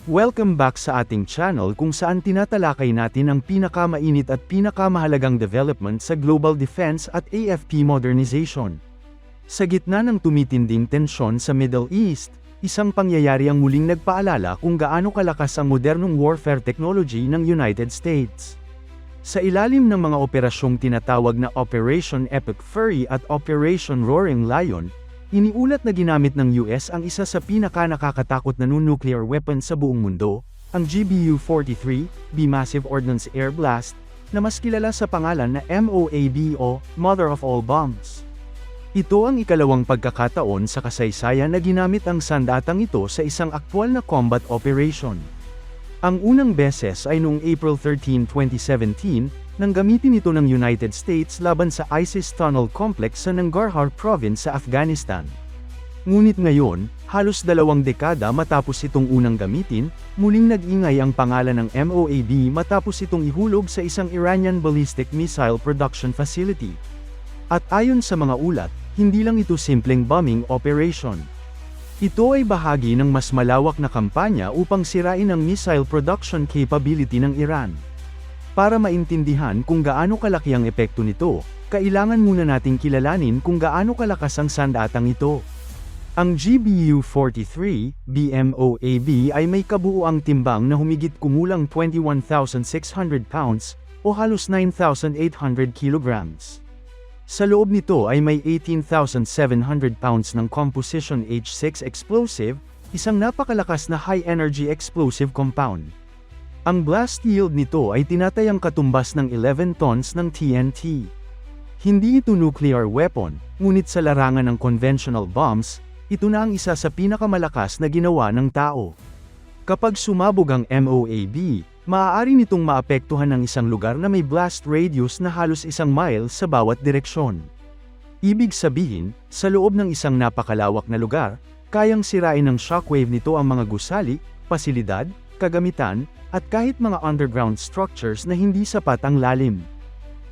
Welcome back sa ating channel kung saan tinatalakay natin ang pinakamainit at pinakamahalagang development sa global defense at AFP modernization. Sa gitna ng tumitinding tensyon sa Middle East, isang pangyayari ang muling nagpaalala kung gaano kalakas ang modernong warfare technology ng United States. Sa ilalim ng mga operasyong tinatawag na Operation Epic Fury at Operation Roaring Lion, iniulat na ginamit ng US ang isa sa pinaka-nakakatakot na nuclear weapon sa buong mundo, ang GBU-43B Massive Ordnance Air Blast, na mas kilala sa pangalan na MOAB o Mother of All Bombs. Ito ang ikalawang pagkakataon sa kasaysayan na ginamit ang sandatang ito sa isang aktwal na combat operation. Ang unang beses ay noong April 13, 2017, nang gamitin ito ng United States laban sa ISIS Tunnel Complex sa Nangarhar Province sa Afghanistan. Ngunit ngayon, halos 2 dekada matapos itong unang gamitin, muling nag-ingay ang pangalan ng MOAB matapos itong ihulog sa isang Iranian ballistic missile production facility. At ayon sa mga ulat, hindi lang ito simpleng bombing operation. Ito ay bahagi ng mas malawak na kampanya upang sirain ang missile production capability ng Iran. Para maintindihan kung gaano kalaki ang epekto nito, kailangan muna nating kilalanin kung gaano kalakas ang sandatang ito. Ang GBU-43 BMOAB ay may kabuuang timbang na humigit kumulang 21,600 pounds, o halos 9,800 kilograms. Sa loob nito ay may 18,700 pounds ng composition H6 explosive, isang napakalakas na high-energy explosive compound. Ang blast yield nito ay tinatayang katumbas ng 11 tons ng TNT. Hindi ito nuclear weapon, ngunit sa larangan ng conventional bombs, ito na ang isa sa pinakamalakas na ginawa ng tao. Kapag sumabog ang MOAB, maaari nitong maapektuhan ang isang lugar na may blast radius na halos 1 mile sa bawat direksyon. Ibig sabihin, sa loob ng isang napakalawak na lugar, kayang sirain ng shockwave nito ang mga gusali, pasilidad, kagamitan, at kahit mga underground structures na hindi sapat ang lalim.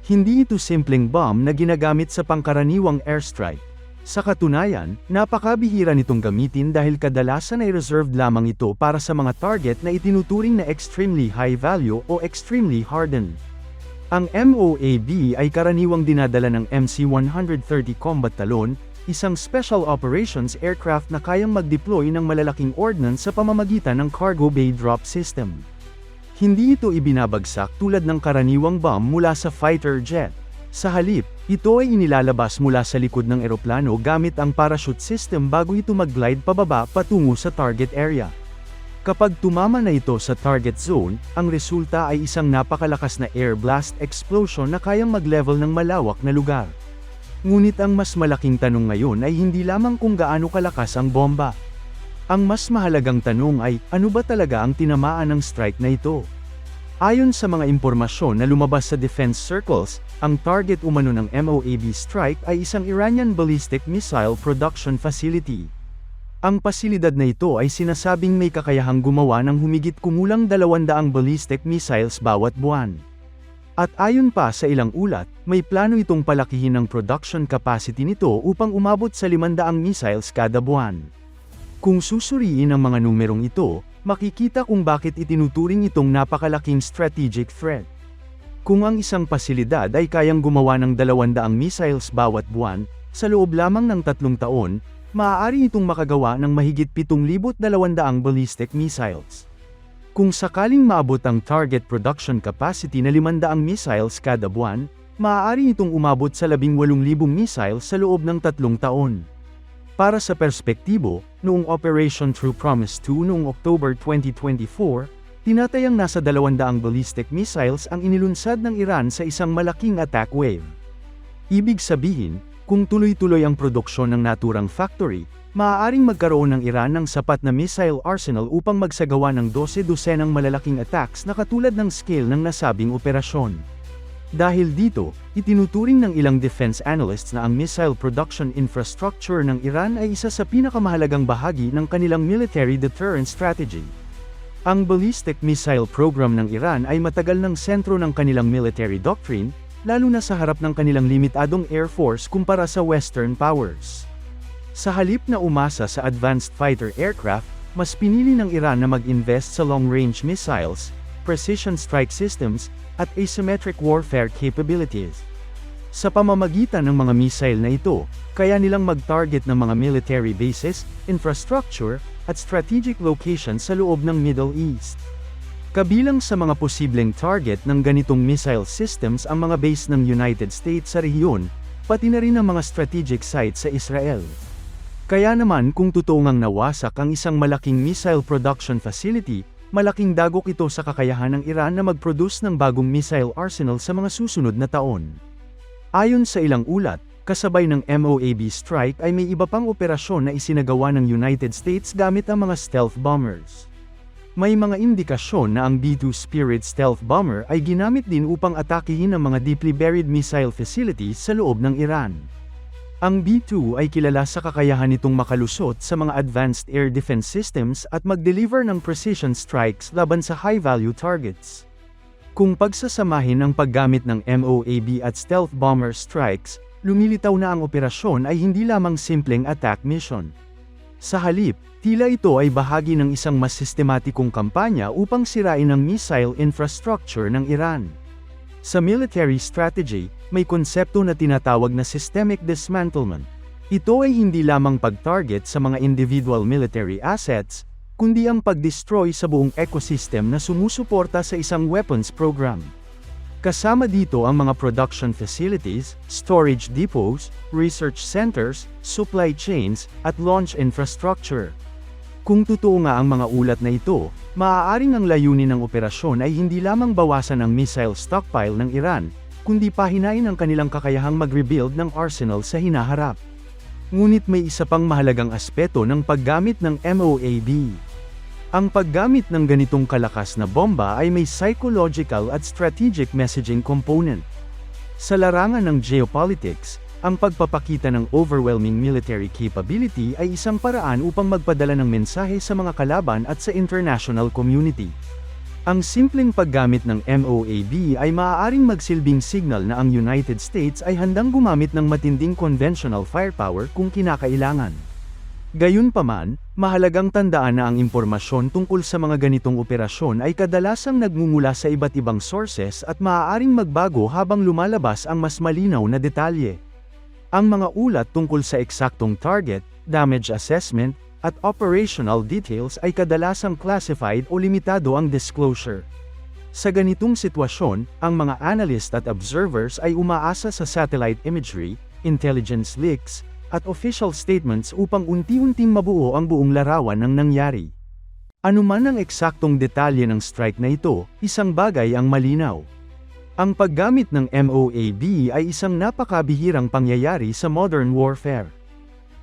Hindi ito simpleng bomb na ginagamit sa pangkaraniwang airstrike. Sa katunayan, napakabihira nitong gamitin dahil kadalasan ay reserved lamang ito para sa mga target na itinuturing na extremely high value o extremely hardened. Ang MOAB ay karaniwang dinadala ng MC-130 Combat Talon, isang special operations aircraft na kayang mag-deploy ng malalaking ordnance sa pamamagitan ng cargo bay drop system. Hindi ito ibinabagsak tulad ng karaniwang bomb mula sa fighter jet. Sa halip, ito ay inilalabas mula sa likod ng eroplano gamit ang parachute system bago ito mag-glide pababa patungo sa target area. Kapag tumama na ito sa target zone, ang resulta ay isang napakalakas na air blast explosion na kayang mag-level ng malawak na lugar. Ngunit ang mas malaking tanong ngayon ay hindi lamang kung gaano kalakas ang bomba. Ang mas mahalagang tanong ay, ano ba talaga ang tinamaan ng strike na ito? Ayon sa mga impormasyon na lumabas sa defense circles, ang target umano ng MOAB strike ay isang Iranian ballistic missile production facility. Ang pasilidad na ito ay sinasabing may kakayahang gumawa ng humigit kumulang 200 ballistic missiles bawat buwan. At ayon pa sa ilang ulat, may plano itong palakihin ang production capacity nito upang umabot sa 500 missiles kada buwan. Kung susuriin ang mga numerong ito, makikita kung bakit itinuturing itong napakalaking strategic threat. Kung ang isang pasilidad ay kayang gumawa ng 200 missiles bawat buwan, sa loob lamang ng 3 taon, maaari itong makagawa ng mahigit 7,200 ballistic missiles. Kung sakaling maabot ang target production capacity na 500 missiles kada buwan, maaari itong umabot sa 18,000 missiles sa loob ng 3 taon. Para sa perspektibo, noong Operation True Promise 2 noong October 2024, tinatayang nasa 200 ballistic missiles ang inilunsad ng Iran sa isang malaking attack wave. Ibig sabihin, kung tuloy-tuloy ang produksyon ng naturang factory, maaaring magkaroon ng Iran ng sapat na missile arsenal upang magsagawa ng 12 dosenang malalaking attacks na katulad ng scale ng nasabing operasyon. Dahil dito, itinuturing ng ilang defense analysts na ang missile production infrastructure ng Iran ay isa sa pinakamahalagang bahagi ng kanilang military deterrence strategy. Ang ballistic missile program ng Iran ay matagal ng sentro ng kanilang military doctrine, lalo na sa harap ng kanilang limitadong air force kumpara sa Western powers. Sa halip na umasa sa advanced fighter aircraft, mas pinili ng Iran na mag-invest sa long-range missiles, precision strike systems, at asymmetric warfare capabilities. Sa pamamagitan ng mga missile na ito, kaya nilang mag-target ng mga military bases, infrastructure, at strategic locations sa loob ng Middle East. Kabilang sa mga posibleng target ng ganitong missile systems ang mga base ng United States sa rehiyon, pati na rin ang mga strategic sites sa Israel. Kaya naman kung totoo ngang nawasak ang isang malaking missile production facility, malaking dagok ito sa kakayahan ng Iran na mag-produce ng bagong missile arsenal sa mga susunod na taon. Ayon sa ilang ulat, kasabay ng MOAB strike ay may iba pang operasyon na isinagawa ng United States gamit ang mga stealth bombers. May mga indikasyon na ang B-2 Spirit stealth bomber ay ginamit din upang atakihin ang mga deeply buried missile facilities sa loob ng Iran. Ang B-2 ay kilala sa kakayahan nitong makalusot sa mga advanced air defense systems at mag-deliver ng precision strikes laban sa high-value targets. Kung pagsasamahin ang paggamit ng MOAB at stealth bomber strikes, lumilitaw na ang operasyon ay hindi lamang simpleng attack mission. Sa halip, tila ito ay bahagi ng isang mas sistematikong kampanya upang sirain ang missile infrastructure ng Iran. Sa military strategy, may konsepto na tinatawag na systemic dismantlement. Ito ay hindi lamang pag-target sa mga individual military assets, kundi ang pag-destroy sa buong ecosystem na sumusuporta sa isang weapons program. Kasama dito ang mga production facilities, storage depots, research centers, supply chains, at launch infrastructure. Kung totoo nga ang mga ulat na ito, maaaring ang layunin ng operasyon ay hindi lamang bawasan ang missile stockpile ng Iran, kundi pahinain ang kanilang kakayahang mag-rebuild ng arsenal sa hinaharap. Ngunit may isa pang mahalagang aspeto ng paggamit ng MOAB. Ang paggamit ng ganitong kalakas na bomba ay may psychological at strategic messaging component. Sa larangan ng geopolitics, ang pagpapakita ng overwhelming military capability ay isang paraan upang magpadala ng mensahe sa mga kalaban at sa international community. Ang simpleng paggamit ng MOAB ay maaaring magsilbing signal na ang United States ay handang gumamit ng matinding conventional firepower kung kinakailangan. Gayunpaman, mahalagang tandaan na ang impormasyon tungkol sa mga ganitong operasyon ay kadalasang nagmumula sa iba't ibang sources at maaaring magbago habang lumalabas ang mas malinaw na detalye. Ang mga ulat tungkol sa eksaktong target, damage assessment, at operational details ay kadalasang classified o limitado ang disclosure. Sa ganitong sitwasyon, ang mga analyst at observers ay umaasa sa satellite imagery, intelligence leaks, at official statements upang unti-unting mabuo ang buong larawan ng nangyari. Anuman ang eksaktong detalye ng strike na ito, isang bagay ang malinaw. Ang paggamit ng MOAB ay isang napakabihirang pangyayari sa modern warfare.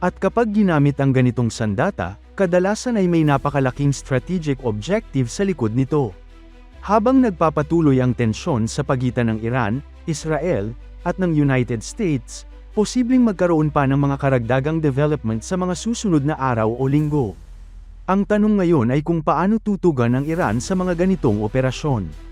At kapag ginamit ang ganitong sandata, kadalasan ay may napakalaking strategic objective sa likod nito. Habang nagpapatuloy ang tensyon sa pagitan ng Iran, Israel, at ng United States, posibleng magkaroon pa ng mga karagdagang development sa mga susunod na araw o linggo. Ang tanong ngayon ay kung paano tutugan ang Iran sa mga ganitong operasyon.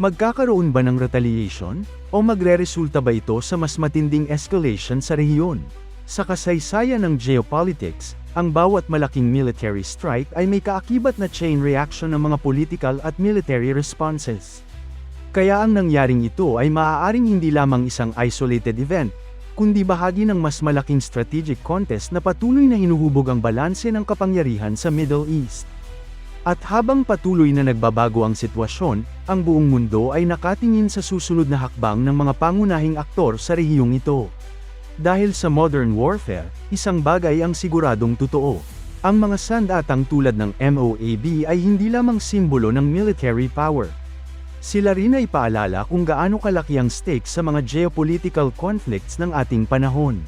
Magkakaroon ba ng retaliation, o magreresulta ba ito sa mas matinding escalation sa rehiyon? Sa kasaysayan ng geopolitics, ang bawat malaking military strike ay may kaakibat na chain reaction ng mga political at military responses. Kaya ang nangyaring ito ay maaaring hindi lamang isang isolated event, kundi bahagi ng mas malaking strategic contest na patuloy na hinuhubog ang balanse ng kapangyarihan sa Middle East. At habang patuloy na nagbabago ang sitwasyon, ang buong mundo ay nakatingin sa susunod na hakbang ng mga pangunahing aktor sa rehiyong ito. Dahil sa modern warfare, isang bagay ang siguradong totoo. Ang mga sandatang tulad ng MOAB ay hindi lamang simbolo ng military power. Sila rin ay paalala kung gaano kalaki ang stakes sa mga geopolitical conflicts ng ating panahon.